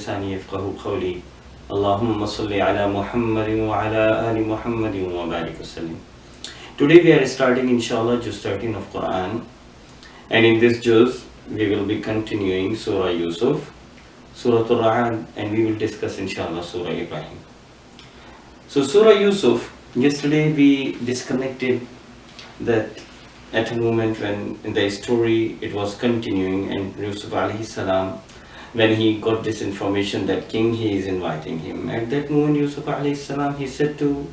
لساني يفقهوا قولي اللهم صل على محمد وعلى آل محمد وبارك وسلم. Today we are starting inshallah Juzz 13 of Quran, and in this Juzz we will be continuing Surah Yusuf, Surah Al-Ra'd, and we will discuss inshallah Surah Ibrahim. So Surah Yusuf, yesterday we disconnected that at a moment when in the story it was continuing, and Yusuf alayhi salam, when he got this information that king he is inviting him, at that moment Yusuf alayhi salam, he said to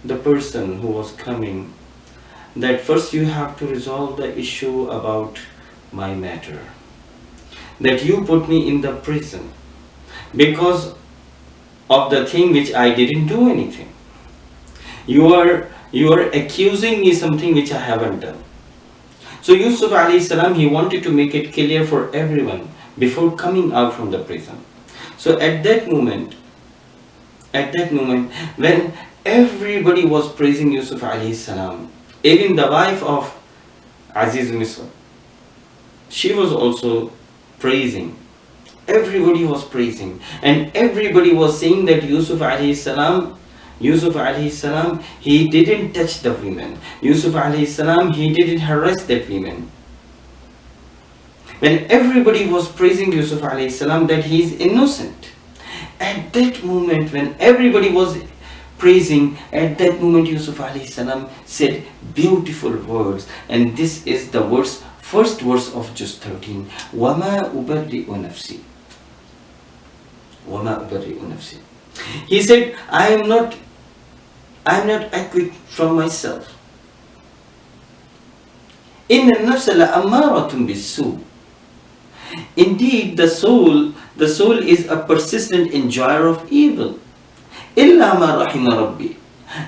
the person who was coming that first you have to resolve the issue about my matter, that you put me in the prison because of the thing which I didn't do anything. You are accusing me something which I haven't done. So Yusuf alayhi salam, he wanted to make it clear for everyone before coming out from the prison. So at that moment when everybody was praising Yusuf alayhi salam, even the wife of Aziz Misr, she was also praising. Everybody was praising, and everybody was saying that Yusuf alayhi salam, he didn't touch the women. Yusuf alayhi salam, he didn't harass that women. When everybody was praising Yusuf alayhi salam that he is innocent, at that moment when everybody was praising, at that moment Yusuf alayhi salam said beautiful words, and this is the first verse of Juzz 13. وَمَا أُبَرِّئُ نَفْسِي وَمَا أُبَرِّئُ نَفْسِي. He said, I am not acquit from myself. إِنَّ النَّفْسَ لَأَمَّارَةٌ بِالسُّوءِ. Indeed, the soul is a persistent enjoyer of evil. إِلَّا مَا رَحِمَ رَبِّي.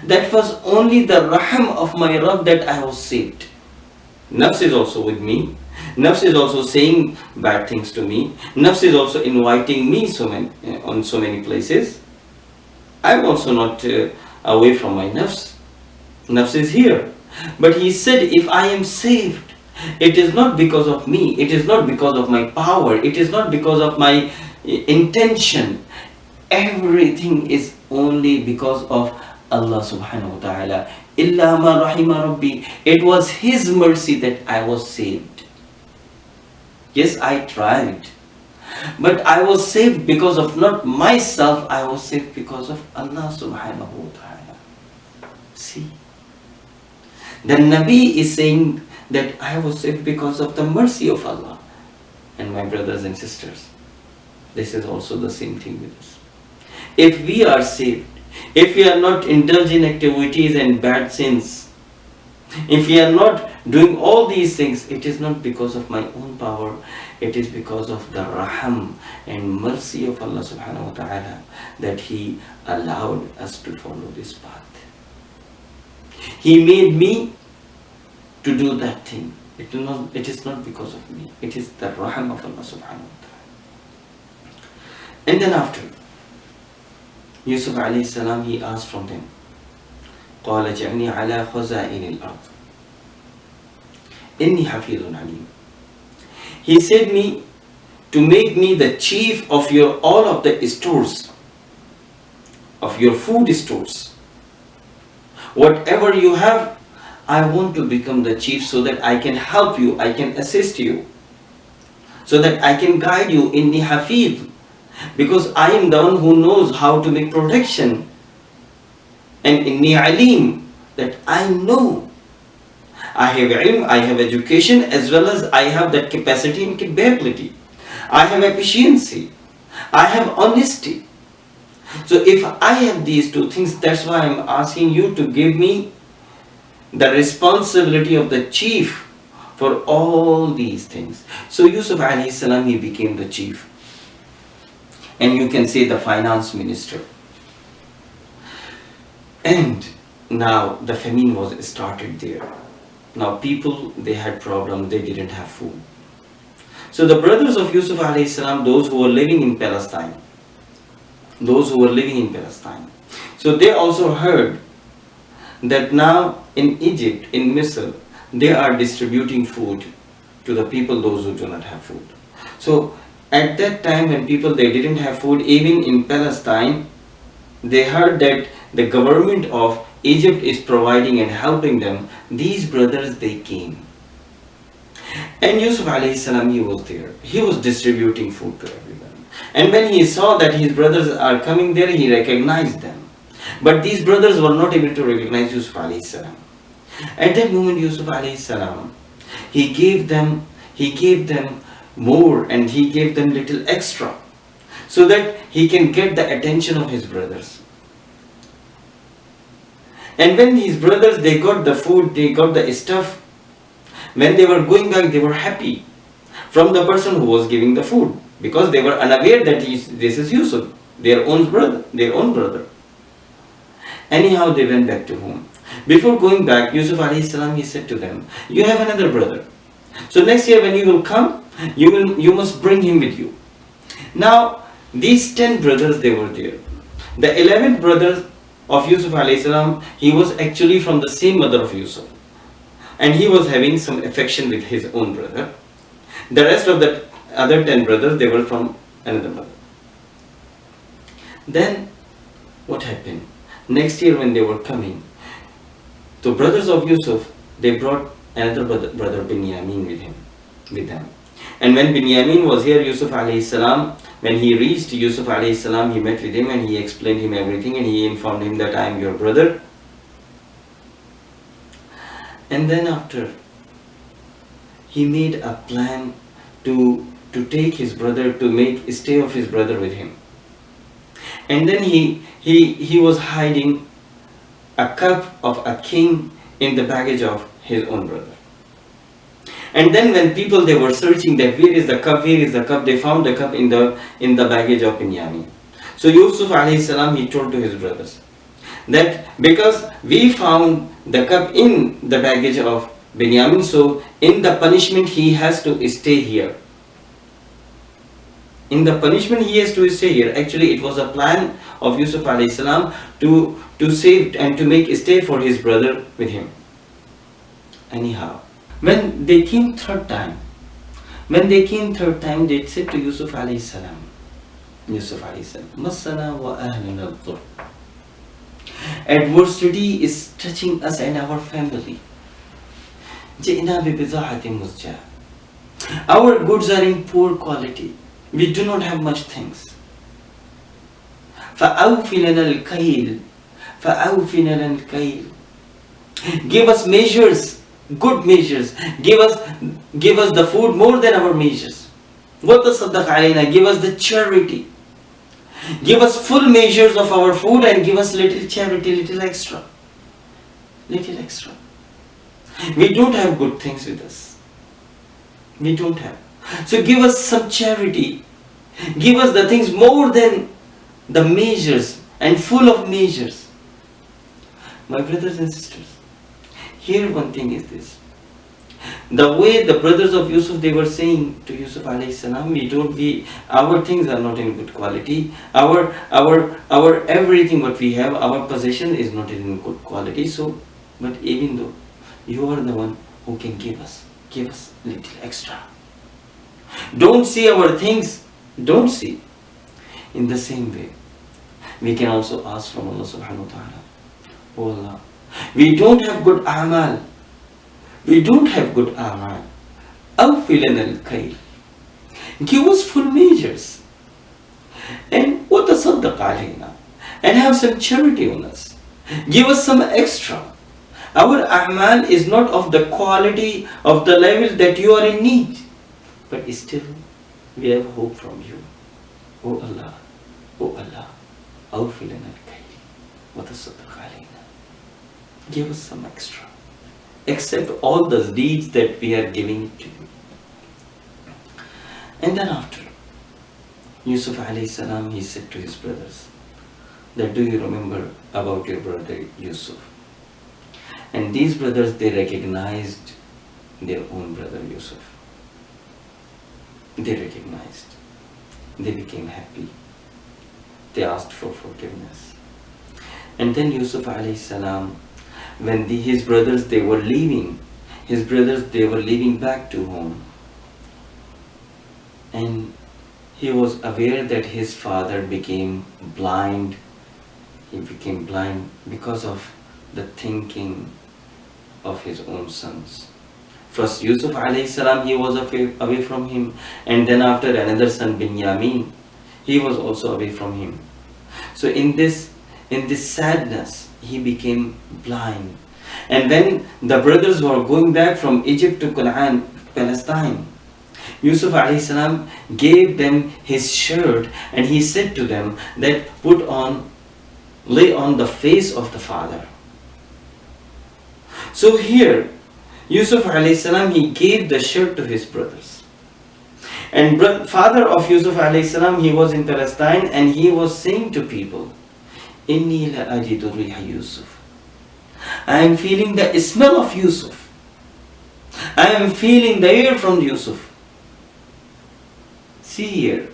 That was only the rahim of my Rabb that I was saved. Nafs is also with me. Nafs is also saying bad things to me. Nafs is also inviting me on so many places. I'm also not away from my nafs. Nafs is here. But he said, if I am saved, it is not because of me. It is not because of my power. It is not because of my intention. Everything is only because of Allah subhanahu wa ta'ala. Illa ma rahima rabbi. It was His mercy that I was saved. Yes, I tried, but I was saved because of not myself. I was saved because of Allah subhanahu wa ta'ala. See, the Nabi is saying that I was saved because of the mercy of Allah. And my brothers and sisters, this is also the same thing with us. If we are saved, if we are not indulging activities and bad sins, if we are not doing all these things, it is not because of my own power. It is because of the raham and mercy of Allah subhanahu wa ta'ala that He allowed us to follow this path. He made me to do that thing. It is not because of me. It is the raham of Allah subhanahu wa ta'ala. And then after Yusuf alayhi salam, he asked from them, قَالَ جَعْنِي عَلَى خَزَائِنِ الْأَرْضِ إِنِّي حَفِيظٌ عَلِيمٌ. He said me to make me the chief of all of the stores, of your food stores. Whatever you have, I want to become the chief so that I can help you, I can assist you, so that I can guide you. Inni hafiz, because I am the one who knows how to make protection. And inni alim, that I know. I have ilm, I have education, as well as I have that capacity and capability. I have efficiency. I have honesty. So if I have these two things, that's why I'm asking you to give me the responsibility of the chief for all these things. So Yusuf alayhi salam, he became the chief. And you can say the finance minister. And now the famine was started there. Now people, they had problems, they didn't have food. So the brothers of Yusuf alayhi salam, those who were living in Palestine, so they also heard that now in Egypt, in Misr, they are distributing food to the people, those who do not have food. So At that time when people they didn't have food, even in Palestine, they heard that the government of Egypt is providing and helping them. These brothers they came. And Yusuf alayhi salam, he was there. He was distributing food to everyone. And when he saw that his brothers are coming there, he recognized them. But these brothers were not able to recognize Yusuf alayhi salam. At that moment, Yusuf alayhi salam, he gave them more, and he gave them little extra, so that he can get the attention of his brothers. And when his brothers they got the food, they got the stuff, when they were going back, they were happy from the person who was giving the food, because they were unaware that this is Yusuf, their own brother. Anyhow, they went back to home. Before going back, Yusuf alayhi salam, he said to them, you have another brother. So next year when you will come, you must bring him with you. Now, these 10 brothers, they were there. The 11th brother of Yusuf alayhi salam, he was actually from the same mother of Yusuf. And he was having some affection with his own brother. The rest of the other 10 brothers, they were from another mother. Then, what happened? Next year when they were coming, the brothers of Yusuf, they brought another brother Binyamin with them. And when Binyamin was here, Yusuf alayhi salam, when he reached Yusuf alayhi salam, he met with him and he explained him everything, and he informed him that I am your brother. And then after, he made a plan to take his brother, to make a stay of his brother with him. And then he was hiding a cup of a king in the baggage of his own brother. And then when people they were searching that where is the cup, they found the cup in the baggage of Binyamin. So Yusuf alayhi salam, he told to his brothers that because we found the cup in the baggage of Binyamin, so in the punishment he has to stay here. In the punishment he has to stay here. Actually, it was a plan of Yusuf alayhi salam to save and to make a stay for his brother with him. Anyhow, when they came third time, they said to Yusuf alayhi salam, Masana wa ahlana ad-dur. Adversity is touching us and our family. Ji'na bi bida'atin muzja. Our goods are in poor quality. We do not have much things. فَأَوْفِلَنَا الْكَيْلِ. Give us measures, good measures. Give us the food more than our measures. وَتَصَدَّقْ عَلَيْنَا. Give us the charity. Give us full measures of our food and give us little charity, little extra. Little extra. We don't have good things with us. We don't have. So give us some charity. Give us the things more than the measures and full of measures. My brothers and sisters, here one thing is this. The way the brothers of Yusuf, they were saying to Yusuf alayhi salam, our things are not in good quality. Our everything what we have, our possession is not in good quality. So, but even though you are the one who can give us little extra. Don't see our things. Don't see. In the same way, we can also ask from Allah subhanahu wa ta'ala, oh Allah, we don't have good a'mal. Awfilana al-kayl. Give us full measures. And وَتَصَدَّقْ عَلَيْنَا. And have some charity on us. Give us some extra. Our a'mal is not of the quality of the level that you are in need. But still, we have hope from you. Oh Allah, awfilana al-kayl. وَتَصَدَّقْ عَلَيْنَا. Give us some extra. Accept all the deeds that we are giving to you. And then after, Yusuf alayhi salam, he said to his brothers that, do you remember about your brother Yusuf? And these brothers, they recognized their own brother Yusuf. They recognized. They became happy. They asked for forgiveness. And then Yusuf alayhi salam, when his brothers they were leaving back to home, and he was aware that his father became blind. He became blind because of the thinking of his own sons. First Yusuf alayhi salam, he was away from him, and then after another son Binyamin, he was also away from him. So in this sadness, he became blind. And when the brothers were going back from Egypt to Canaan, Palestine, Yusuf alayhi salam gave them his shirt, and he said to them that lay on the face of the father. So here, Yusuf alayhi salam, he gave the shirt to his brothers. And father of Yusuf alayhi salam, he was in Palestine, and he was saying to people, Inni la ajidu riha Yusuf. I am feeling the smell of Yusuf. I am feeling the air from Yusuf. See here,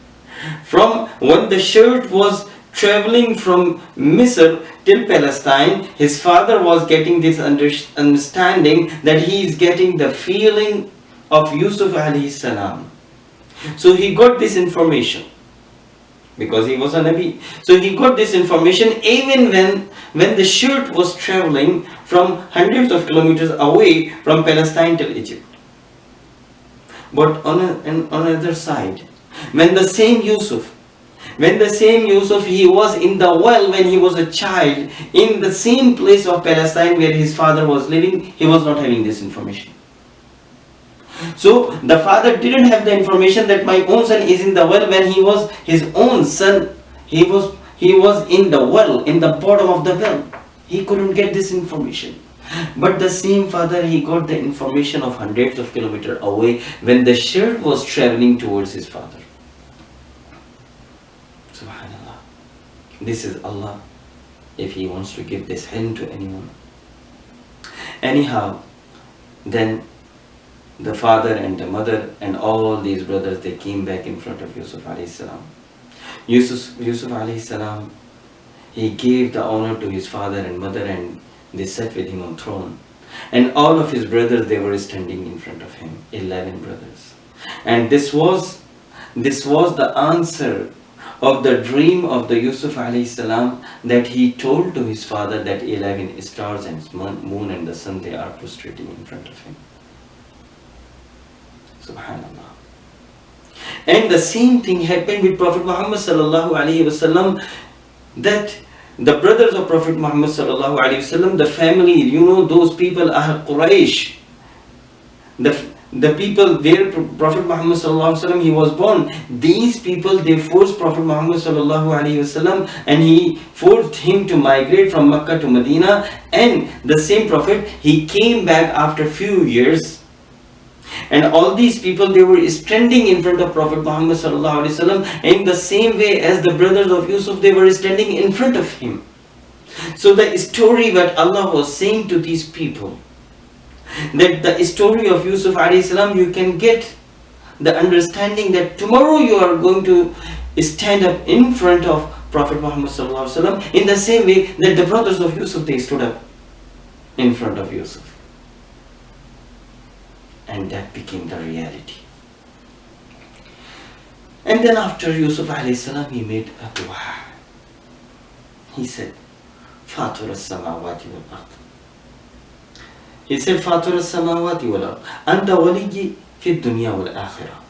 from when the shirt was traveling from Misr till Palestine, his father was getting this understanding that he is getting the feeling of Yusuf alayhi salam. So he got this information because he was a Nabi. So he got this information even when the shirt was traveling from hundreds of kilometers away from Palestine till Egypt. But on another side, when the same Yusuf, he was in the well when he was a child, in the same place of Palestine where his father was living, he was not having this information. So the father didn't have the information that my own son is in the well when he was his own son. He was in the well, in the bottom of the well. He couldn't get this information. But the same father, he got the information of hundreds of kilometers away when the shirt was traveling towards his father. Subhanallah. This is Allah, if He wants to give this hint to anyone. Anyhow, then the father and the mother and all these brothers, they came back in front of Yusuf alayhi salam. Yusuf alayhi salam, he gave the honor to his father and mother, and they sat with him on throne. And all of his brothers, they were standing in front of him, 11 brothers. And this was the answer of the dream of the Yusuf alayhi salam, that he told to his father that 11 stars and moon and the sun, they are prostrating in front of him. Subhanallah. And the same thing happened with Prophet Muhammad sallallahu alaihi wasallam, that the brothers of Prophet Muhammad sallallahu alaihi wasallam, the family, those people are Quraysh, the people where Prophet Muhammad sallallahu alaihi wasallam, he was born. These people, they forced Prophet Muhammad sallallahu alaihi wasallam, and he forced him to migrate from Mecca to Medina. And the same Prophet, he came back after few years. And all these people, they were standing in front of Prophet Muhammad sallallahu alaihi wasallam in the same way as the brothers of Yusuf, they were standing in front of him. So the story that Allah was saying to these people, that the story of Yusuf alayhi salam, you can get the understanding that tomorrow you are going to stand up in front of Prophet Muhammad sallallahu alaihi wasallam in the same way that the brothers of Yusuf, they stood up in front of Yusuf. And that became the reality. And then after Yusuf alayhi salam, he made a dua. He said, Fatir as-samawati wal-ard. He said, Fatir as-samawati wal-ard, Anta waliyyi fi dunya wal-akhirah.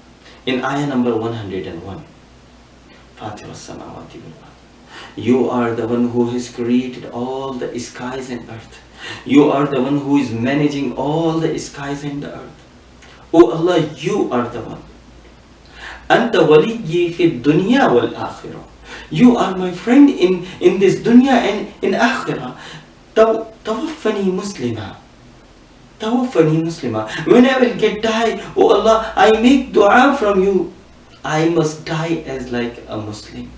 In ayah number 101. Fatir as-samawati wal-ard. You are the one who has created all the skies and earth. You are the one who is managing all the skies and the earth. Oh Allah, you are the one. Anta waliyyi fi dunya wal akhirah. You are my friend in this dunya and in akhirah. Tawaffani muslima. Tawaffani muslima. When I will die, oh Allah, I make dua from you. I must die as like a Muslim.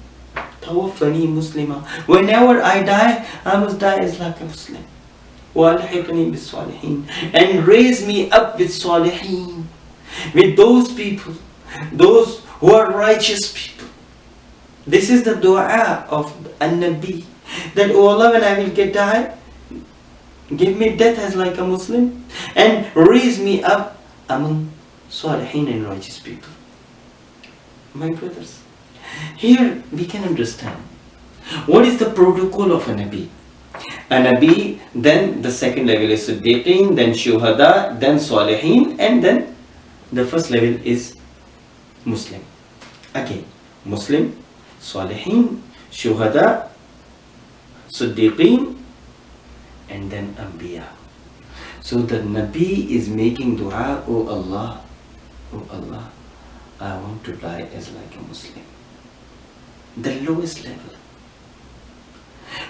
Tawaffani muslima. Whenever I die, I must die as like a Muslim. And raise me up with Salihin, with those people, those who are righteous people. This is the dua of An-Nabi, that oh Allah, when I will die, give me death as like a Muslim, and raise me up among Salihin and righteous people. My brothers, here we can understand what is the protocol of a Nabi. A Nabi, then the second level is Siddiqeen, then Shuhada, then Salihin, and then the first level is Muslim. Again, Muslim, Salihin, Shuhada, Siddiqeen, and then Anbiya. So the Nabi is making dua, oh Allah, I want to die as like a Muslim. The lowest level.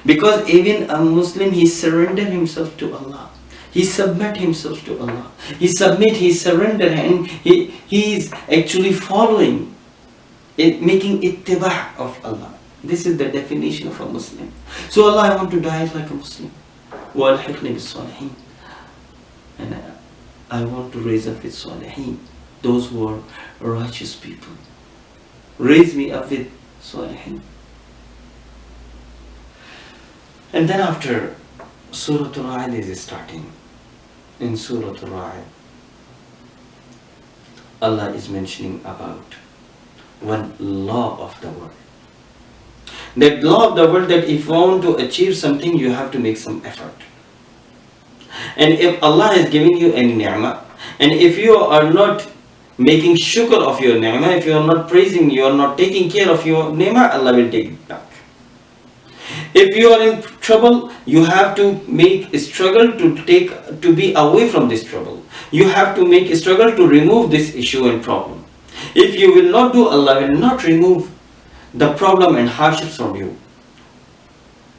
Because even a Muslim, he surrender himself to Allah. He submit himself to Allah. He surrender, and he is actually following it, making ittiba' of Allah. This is the definition of a Muslim. So Allah, I want to die like a Muslim. وَالْحِقْنِ بِالصَّالِحِينَ. And I want to raise up with Salihin, those who are righteous people. Raise me up with Salihin. And then after, Surah Al-Ra'd is starting. In Surah Al-Ra'd, Allah is mentioning about one law of the world. That law of the world, that if you want to achieve something, you have to make some effort. And if Allah has given you any ni'mah, and if you are not making shukr of your ni'mah, if you are not praising, you are not taking care of your ni'mah, Allah will take it back. If you are in trouble, you have to make a struggle to be away from this trouble. You have to make a struggle to remove this issue and problem. If you will not do, Allah will not remove the problem and hardships from you.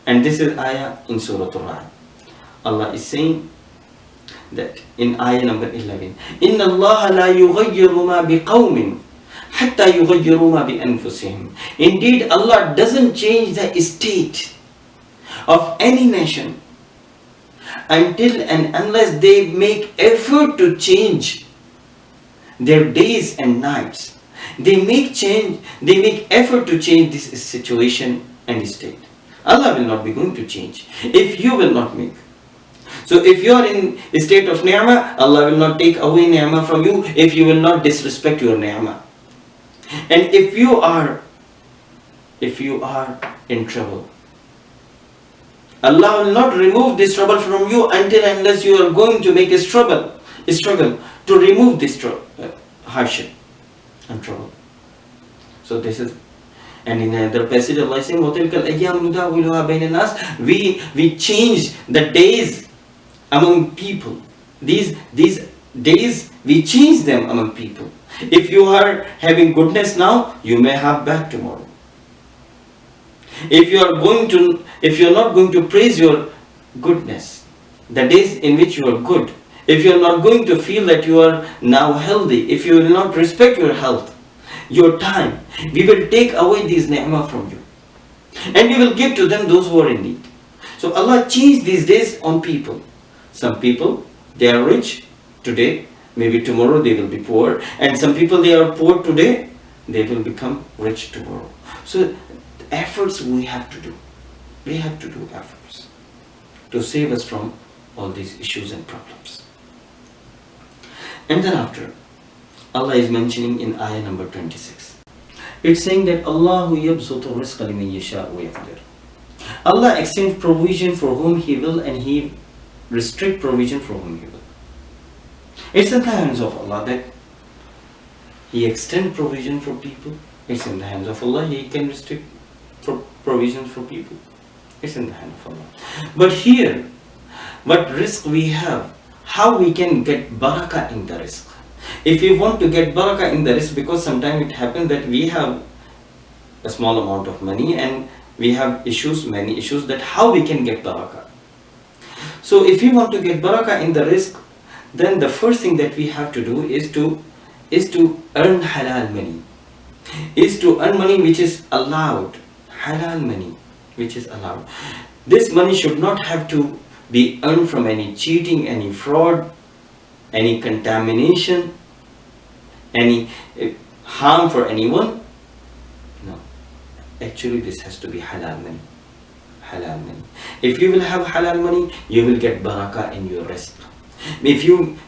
And this is ayah in Surah Al-Ra'd. Allah is saying that in ayah number 11, إِنَّ اللَّهَ لَا يُغَيِّرُ مَا بِقَوْمٍ حَتَّى يُغَيِّرُوا مَا بِأَنفُسِهِمْ. Indeed, Allah doesn't change the state of any nation until and unless they make effort to change their days and nights. They make effort to change this situation and state. Allah will not be going to change if you will not make. So if you are in a state of ni'mah, Allah will not take away ni'mah from you if you will not disrespect your ni'mah. And if you are in trouble, Allah will not remove this trouble from you until and unless you are going to make a struggle to remove this hardship and trouble. So this is, and in another passage Allah is saying, وَتِلْكَ الْأَيَّامُ نُدَاوِلُهَا بَيْنَ النَّاسِ. We change the days among people. These days, we change them among people. If you are having goodness now, you may have bad tomorrow. If you are not going to praise your goodness, the days in which you are good, if you are not going to feel that you are now healthy, if you will not respect your health, your time, we will take away these ni'mah from you. And we will give to them those who are in need. So Allah changed these days on people. Some people, they are rich today, maybe tomorrow they will be poor. And some people, they are poor today, they will become rich tomorrow. So efforts we have to do. We have to do efforts to save us from all these issues and problems. And then after, Allah is mentioning in ayah number 26. It's saying that Allahu yabsutu rizqa liman yasha'u wa yaqdir. Allah extends provision for whom He will, and He restrict provision for whom He will. It's in the hands of Allah that He extends provision for people. It's in the hands of Allah. He can restrict provisions for people. It's in the hand of Allah. But here, what risk we have, how we can get barakah in the risk. If we want to get barakah in the risk, because sometimes it happens that we have a small amount of money and we have many issues, that how we can get barakah. So if we want to get barakah in the risk, then the first thing that we have to do is to earn halal money. Is to earn money which is allowed. Halal money which is allowed. This money should not have to be earned from any cheating, any fraud, any contamination, any harm for anyone. No. Actually, this has to be halal money. Halal money. If you will have halal money, you will get barakah in your rizq.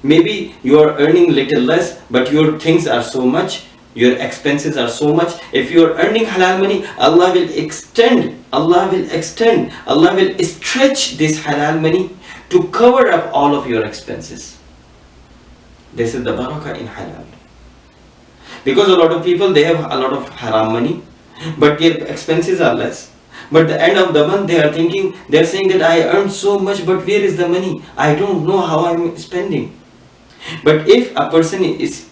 Maybe you are earning little less, but your things are so much, Your expenses are so much. If you are earning halal money, Allah will extend, Allah will stretch this halal money to cover up all of your expenses. This is the barakah in halal. Because a lot of people, they have a lot of haram money, but their expenses are less. But the end of the month, they are saying that I earned so much, but where is the money? I don't know how I'm spending. But if a person is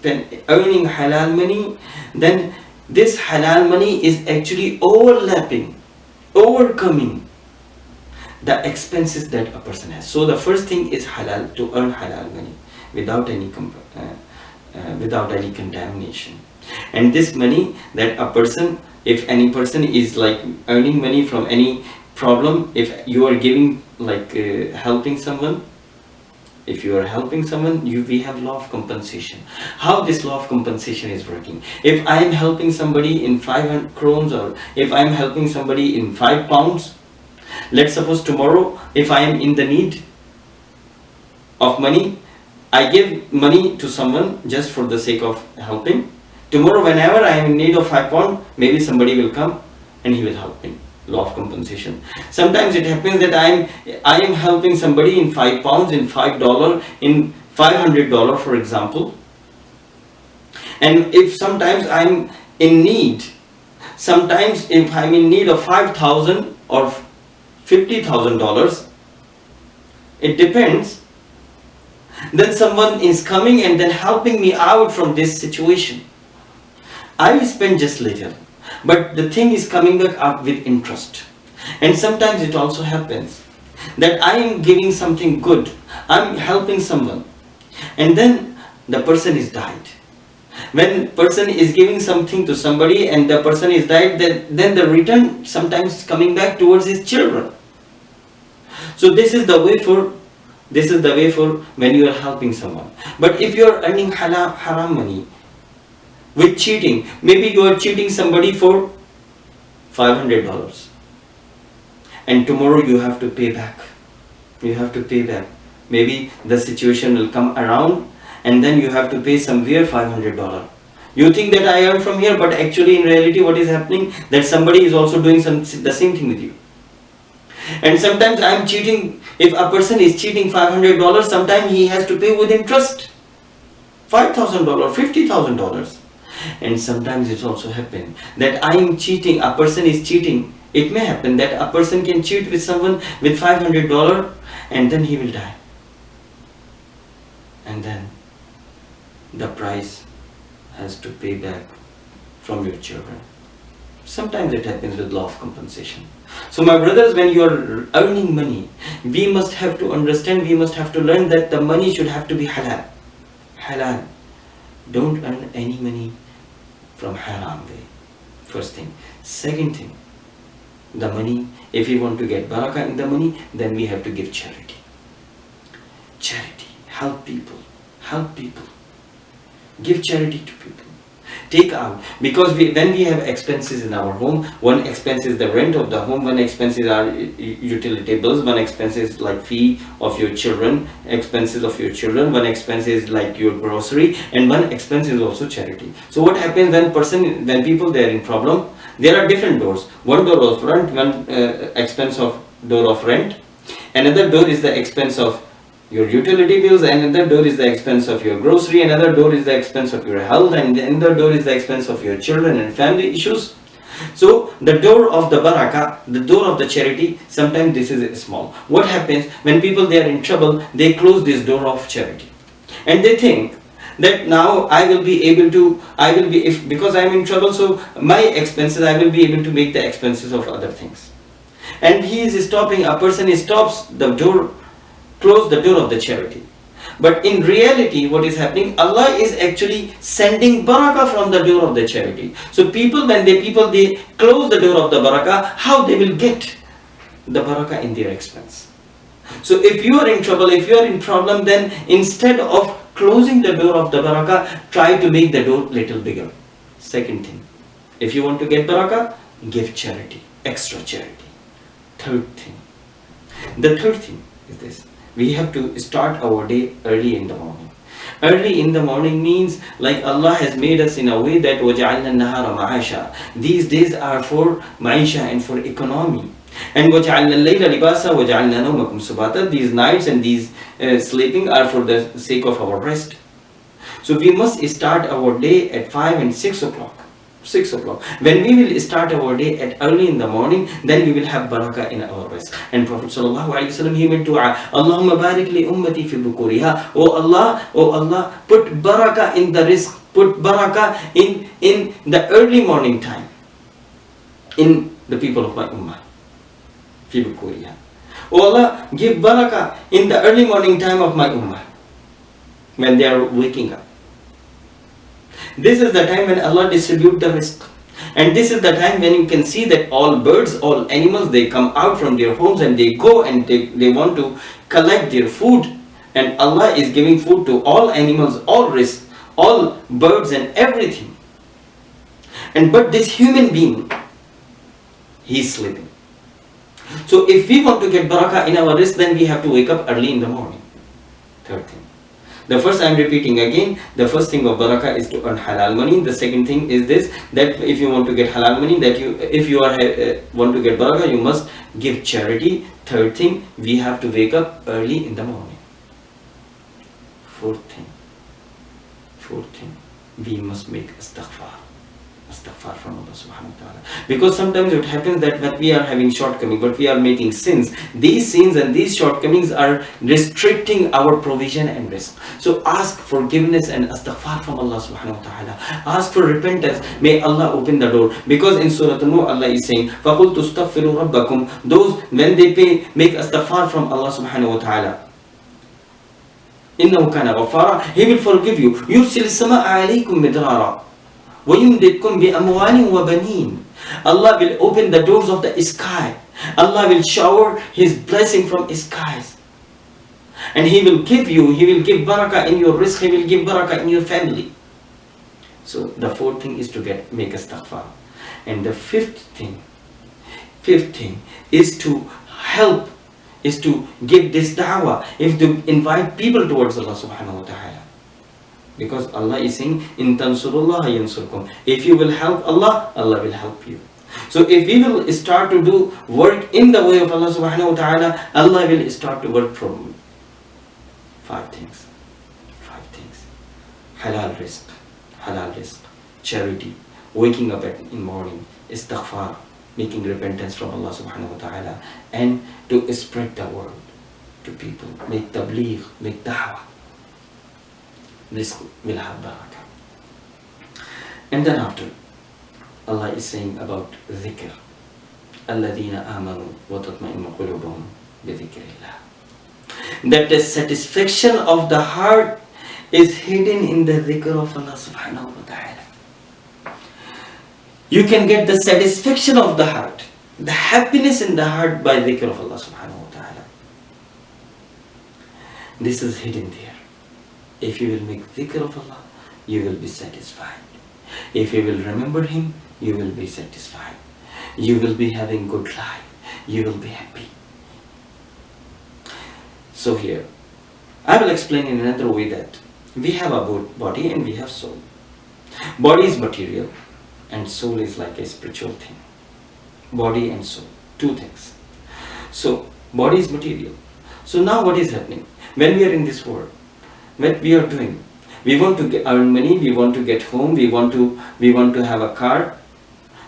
earning halal money, then this halal money is actually overcoming the expenses that a person has. So the first thing is halal, to earn halal money without any contamination. And this money that a person, if any person is like earning money from any problem, if you are giving helping someone, if you are helping someone, we have law of compensation. How this law of compensation is working? If I am helping somebody in 500 crores, or if I am helping somebody in 5 pounds, let's suppose tomorrow, if I am in the need of money, I give money to someone just for the sake of helping. Tomorrow, whenever I am in need of 5 pounds, maybe somebody will come and he will help me. Law of compensation. Sometimes it happens that I am helping somebody in 5 pounds, in $5, in $500, for example. And if sometimes I'm in need, sometimes if I'm in need of $5,000 or $50,000, it depends. Then someone is coming and then helping me out from this situation. I spend just little, but the thing is coming back up with interest. And sometimes it also happens that I am giving something good, I'm helping someone, and then the person is died. When person is giving something to somebody and the person is died, then the return sometimes coming back towards his children. So this is the way for when you are helping someone. But if you are earning haram money with cheating, maybe you are cheating somebody for $500, and tomorrow you have to pay back. Maybe the situation will come around and then you have to pay somewhere $500. You think that I earn from here, but actually in reality what is happening, that somebody is also doing the same thing with you. And sometimes I am cheating. If a person is cheating $500, sometimes he has to pay with interest $5,000, $50,000. And sometimes it also happens that I am cheating, a person is cheating. It may happen that a person can cheat with someone with $500 and then he will die. And then the price has to pay back from your children. Sometimes it happens with law of compensation. So my brothers, when you are earning money, we must have to understand, we must have to learn that the money should have to be halal. Halal. Don't earn any money from haram way. First thing. Second thing, the money, if we want to get barakah in the money, then we have to give charity. Charity. Help people. Give charity to people. Take out, because when we have expenses in our home, one expense is the rent of the home, one expense is our utility bills, one expense is like fee of your children, one expense is like your grocery, and one expense is also charity. So what happens when people they are in problem? There are different doors. One door of rent, one expense of door of rent. Another door is the expense of your utility bills, another door is the expense of your grocery, another door is the expense of your health, and another door is the expense of your children and family issues. So the door of the barakah, the door of the charity, sometimes this is small. What happens when people they are in trouble, they close this door of charity, and they think that now because I am in trouble, so my expenses I will be able to make the expenses of other things. And a person stops the door, close the door of the charity. But in reality, what is happening? Allah is actually sending barakah from the door of the charity. So when they close the door of the barakah, how they will get the barakah in their expense? So if you are in trouble, if you are in problem, then instead of closing the door of the barakah, try to make the door little bigger. Second thing, if you want to get barakah, give charity, extra charity. The third thing is this. We have to start our day early in the morning. Early in the morning means like Allah has made us in a way that وَجَعَلْنَا النَّهَارَ مَعَاشًا. These days are for maisha and for economy. And وَجَعَلْنَا اللَّيْلَ لِبَاسًا وَجَعَلْنَا نَوْمَكُمْ سُبَاتًا. These nights and these sleeping are for the sake of our rest. So we must start our day at 5 and 6 o'clock. 6 o'clock. When we will start our day at early in the morning, then we will have barakah in our rest. And Prophet sallallahu alaihi wasallam, he made dua, Allahumma barik li ummati fi bukuriha. Oh Allah, put barakah in the rizq, put barakah in the early morning time, in the people of my ummah. Fi bukuriha. Oh Allah, give barakah in the early morning time of my ummah, when they are waking up. This is the time when Allah distributes the rizq. And this is the time when you can see that all birds, all animals, they come out from their homes and they go and they want to collect their food. And Allah is giving food to all animals, all rizq, all birds and everything. But this human being, he is sleeping. So if we want to get barakah in our rizq, then we have to wake up early in the morning. Third thing. The first, I am repeating again, the first thing of barakah is to earn halal money. The second thing is this, that if you want to get halal money, if you want to get barakah, you must give charity. Third thing, we have to wake up early in the morning. Fourth thing, we must make istighfar from Allah subhanahu wa ta'ala. Because sometimes it happens that when we are having shortcomings, but we are making sins, these sins and these shortcomings are restricting our provision and risk. So ask forgiveness and istighfar from Allah subhanahu wa ta'ala. Ask for repentance. May Allah open the door. Because in Surah An-Nur, Allah is saying, فَقُلْتُ اسْتَغْفِرُوا رَبَّكُمْ. Those, when they make istighfar from Allah subhanahu wa ta'ala, إِنَّهُ كَانَ غَفَّارًا, He will forgive you. يُرْسِلِ السَّمَاءَ عَلَيْكُمْ مِدْرَارًا وَيُمْدِدْكُمْ بِأَمْوَالٍ وَبَنِينَ. Allah will open the doors of the sky. Allah will shower His blessing from skies. And He will give barakah in your rizq, He will give barakah in your family. So the fourth thing is to make istighfar. And the fifth thing is to help, is to give this da'wah, is to invite people towards Allah subhanahu wa ta'ala. Because Allah is saying, In tansurullaha yansurkum. If you will help Allah, Allah will help you. So if we will start to do work in the way of Allah subhanahu wa ta'ala, Allah will start to work for you. Five things. Halal rizq, charity, waking up in morning, istighfar, making repentance from Allah subhanahu wa ta'ala, and to spread the word to people, make tabligh, make da'wah. This will have barakah. And then after, Allah is saying about dhikr. الَّذِينَ آمَنُوا وَتَطْمَئِنُّ قُلُوبُهُمْ بِذِكْرِ اللَّهِ. That the satisfaction of the heart is hidden in the dhikr of Allah subhanahu wa ta'ala. You can get the satisfaction of the heart, the happiness in the heart by dhikr of Allah subhanahu wa ta'ala. This is hidden there. If you will make dhikr of Allah, you will be satisfied. If you will remember Him, you will be satisfied. You will be having good life. You will be happy. So here, I will explain in another way that we have a body and we have soul. Body is material and soul is like a spiritual thing. Body and soul, two things. So, body is material. So now what is happening? When we are in this world, what we are doing, we want to earn money, we want to get home, we want to have a car,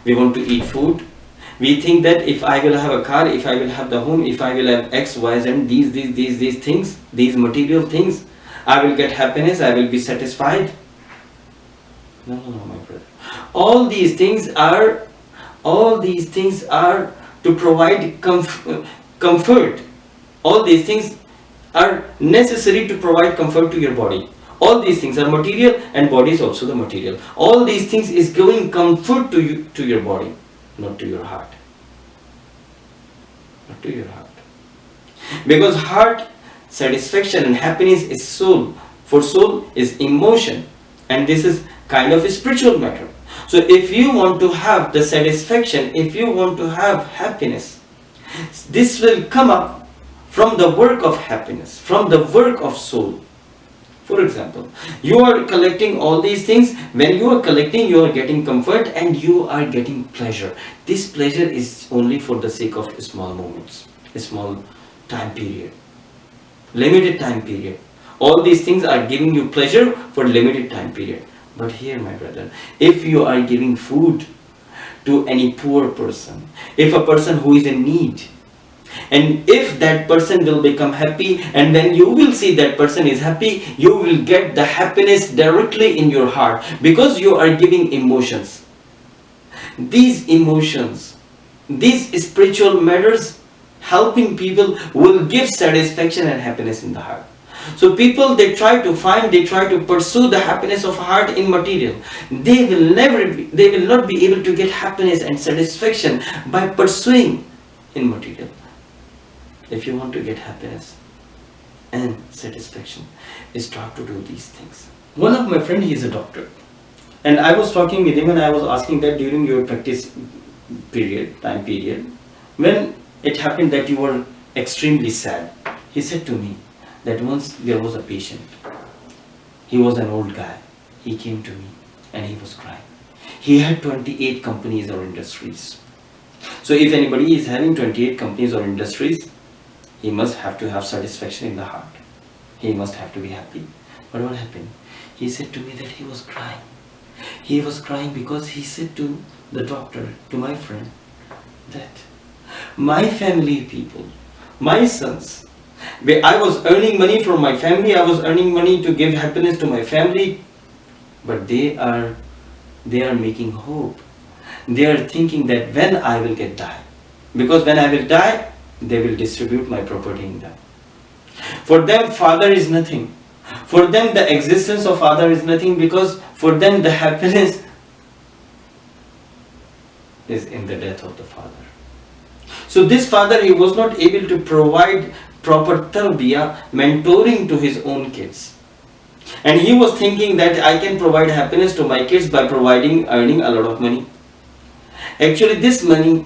we want to eat food. We think that if I will have a car, if I will have the home, if I will have X, Y, Z, these things, these material things, I will get happiness, I will be satisfied. No, my brother. All these things are to provide comfort. All these things are necessary to provide comfort to your body. All these things are material and body is also the material. All these things is giving comfort to your body, not to your heart. Not to your heart. Because heart satisfaction and happiness is soul. For soul is emotion. And this is kind of a spiritual matter. So if you want to have the satisfaction, if you want to have happiness, this will come up from the work of happiness, from the work of soul. For example, you are collecting all these things. When you are collecting, you are getting comfort and you are getting pleasure. This pleasure is only for the sake of small moments, a small time period, limited time period. All these things are giving you pleasure for limited time period. But here, my brother, if you are giving food to any poor person, if a person who is in need, and if that person will become happy, and when you will see that person is happy, you will get the happiness directly in your heart, because you are giving emotions. These emotions, these spiritual matters, helping people will give satisfaction and happiness in the heart. So people, they try to pursue the happiness of heart in material. They will not be able to get happiness and satisfaction by pursuing in material. If you want to get happiness and satisfaction, start to do these things. One of my friend, he is a doctor, and I was talking with him and I was asking that during your practice time period, when it happened that you were extremely sad, he said to me that once there was a patient. He was an old guy. He came to me and he was crying. He had 28 companies or industries. So if anybody is having 28 companies or industries, he must have to have satisfaction in the heart. He must have to be happy. But what happened? He said to me that he was crying. He was crying because he said to the doctor, to my friend, that my family people, my sons, I was earning money from my family, I was earning money to give happiness to my family, but they are making hope. They are thinking that when I will die, because when I will die, they will distribute my property in them. For them, father is nothing. For them, the existence of father is nothing, because for them, the happiness is in the death of the father. So this father, he was not able to provide proper tarbiyah, mentoring to his own kids. And he was thinking that I can provide happiness to my kids by earning a lot of money. Actually, this money,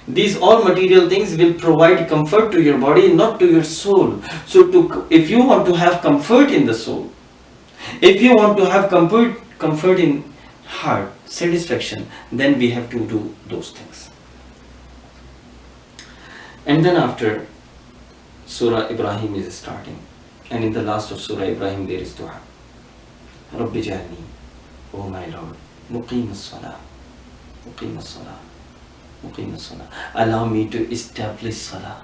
these all material things will provide comfort to your body, not to your soul. So if you want to have comfort in the soul, if you want to have comfort in heart, satisfaction, then we have to do those things. And then after Surah Ibrahim is starting, and in the last of Surah Ibrahim there is dua. Rabbi Jalni, oh my Lord, Muqim as-Salah, Muqim as-Salah, Muqim as-Salah. Allow me to establish Salah.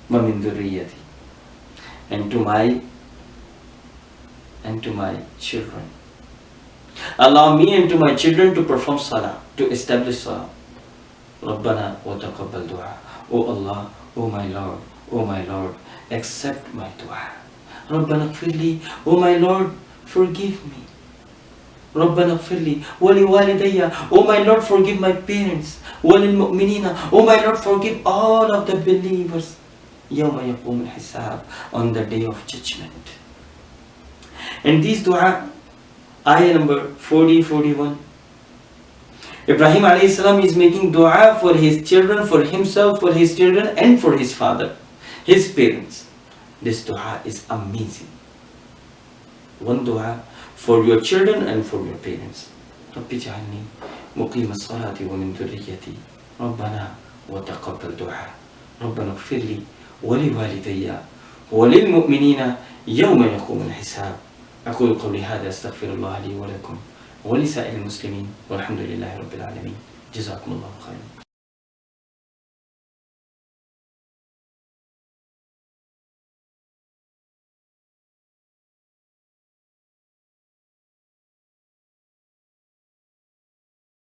Wa min dhurriyyati, and to my children. Allow me and to my children to perform Salah, to establish Salah. Rabbana wa taqabbal dua. Oh Allah, oh my Lord, accept my dua. Rabbana gfirli, oh my Lord, forgive me. Rabbana gfirli, wali walidayya, oh my Lord, forgive my parents. Walil mu'minina, oh my Lord, forgive all of the believers. Yawma yaqum al-hisab, on the day of judgment. And these dua, ayah number 40-41. Ibrahim alayhi salam is making dua for his children, for himself, for his children, and for his father, his parents. This dua is amazing. One dua for your children and for your parents. Rabbi ja'alni muqim as-salati wa min dhurriyyati. Rabbana wa taqabbal dua. Rabbana ighfirli wa li walidayya wa lil mu'minina yawma yaqum al-hisab. أقول قولي هذا أستغفر الله لي ولكم ولسائر المسلمين والحمد لله رب العالمين. جزاكم الله خيرا.